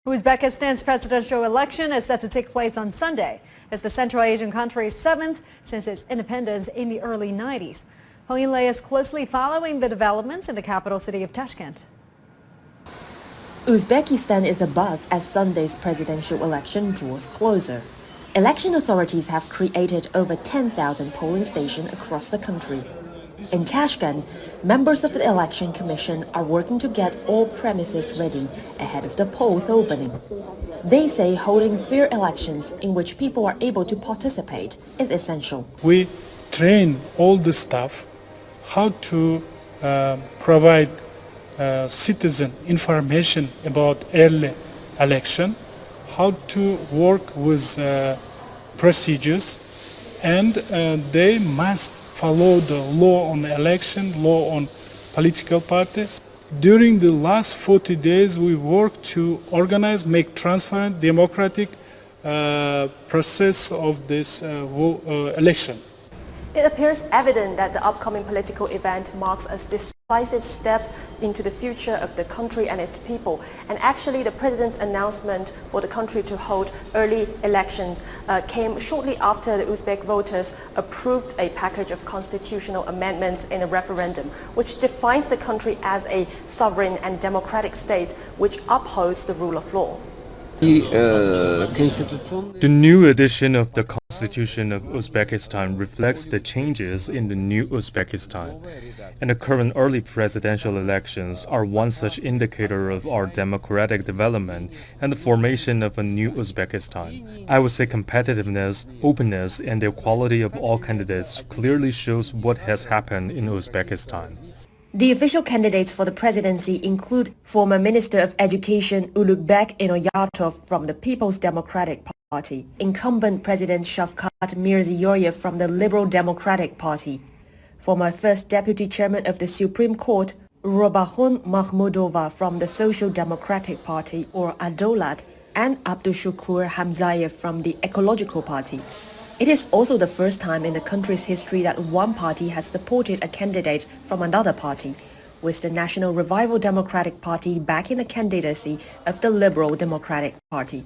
Uzbekistan's presidential election is set to take place on Sunday. It's the Central Asian country's seventh since its independence in the early 90s. Hong Yinlei is closely following the developments in the capital city of Tashkent. Uzbekistan is abuzz as Sunday's presidential election draws closer. Election authorities have created over 10,000 polling stations across the country. In Tashkent, members of the Election Commission are working to get all premises ready ahead of the polls opening. They say holding fair elections in which people are able to participate is essential. We train all the staff how to provide citizen information about early election, how to work with procedures, and they must follow the law on election, law on political party. During the last 40 days, we worked to organize, make transparent, democratic process of this election. It appears evident that the upcoming political event marks a decisive step into the future of the country and its people. And actually, the president's announcement for the country to hold early elections came shortly after the Uzbek voters approved a package of constitutional amendments in a referendum, which defines the country as a sovereign and democratic state which upholds the rule of law. The new edition of the Constitution of Uzbekistan reflects the changes in the new Uzbekistan, and the current early presidential elections are one such indicator of our democratic development and the formation of a new Uzbekistan. I would say competitiveness, openness, and the equality of all candidates clearly shows what has happened in Uzbekistan. The official candidates for the presidency include former Minister of Education Ulugbek Inoyatov from the People's Democratic Party, incumbent President Shavkat Mirziyoyev from the Liberal Democratic Party, former First Deputy Chairman of the Supreme Court Robahon Mahmudova from the Social Democratic Party or Adolat, and Abdushukur Hamzayev from the Ecological Party. It is also the first time in the country's history that one party has supported a candidate from another party, with the National Revival Democratic Party backing the candidacy of the Liberal Democratic Party.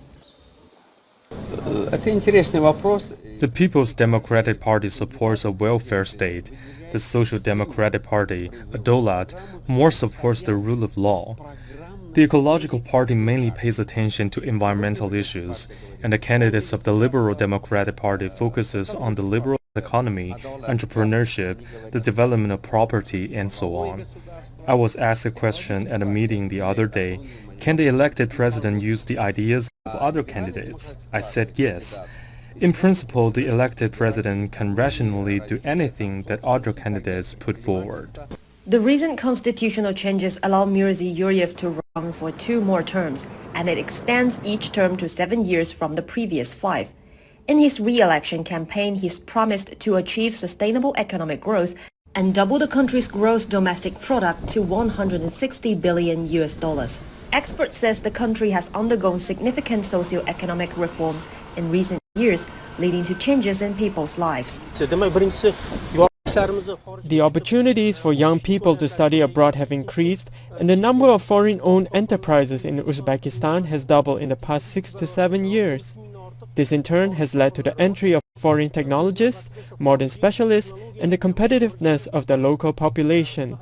The People's Democratic Party supports a welfare state. The Social Democratic Party, Adolat, more supports the rule of law. The Ecological Party mainly pays attention to environmental issues, and the candidates of the Liberal Democratic Party focuses on the liberal economy, entrepreneurship, the development of property, and so on. I was asked a question at a meeting the other day, can the elected president use the ideas of other candidates? I said yes. In principle, the elected president can rationally do anything that other candidates put forward. The recent constitutional changes allow Mirziyoyev to run for 2 more terms, and it extends each term to 7 years from the previous 5. In his re-election campaign, he's promised to achieve sustainable economic growth and double the country's gross domestic product to $160 billion. Experts says the country has undergone significant socio-economic reforms in recent years, leading to changes in people's lives. The opportunities for young people to study abroad have increased, and the number of foreign-owned enterprises in Uzbekistan has doubled in the past 6 to 7 years. This in turn has led to the entry of foreign technologists, modern specialists, and the competitiveness of the local population.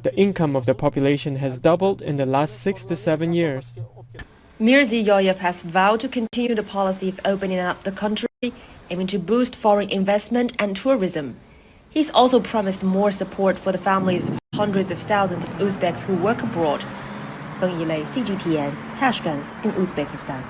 The income of the population has doubled in the last 6 to 7 years. Mirziyoyev has vowed to continue the policy of opening up the country, aiming to boost foreign investment and tourism. He's also promised more support for the families of hundreds of thousands of Uzbeks who work abroad. Hong Yinlei, Cgtn, Tashkent in Uzbekistan.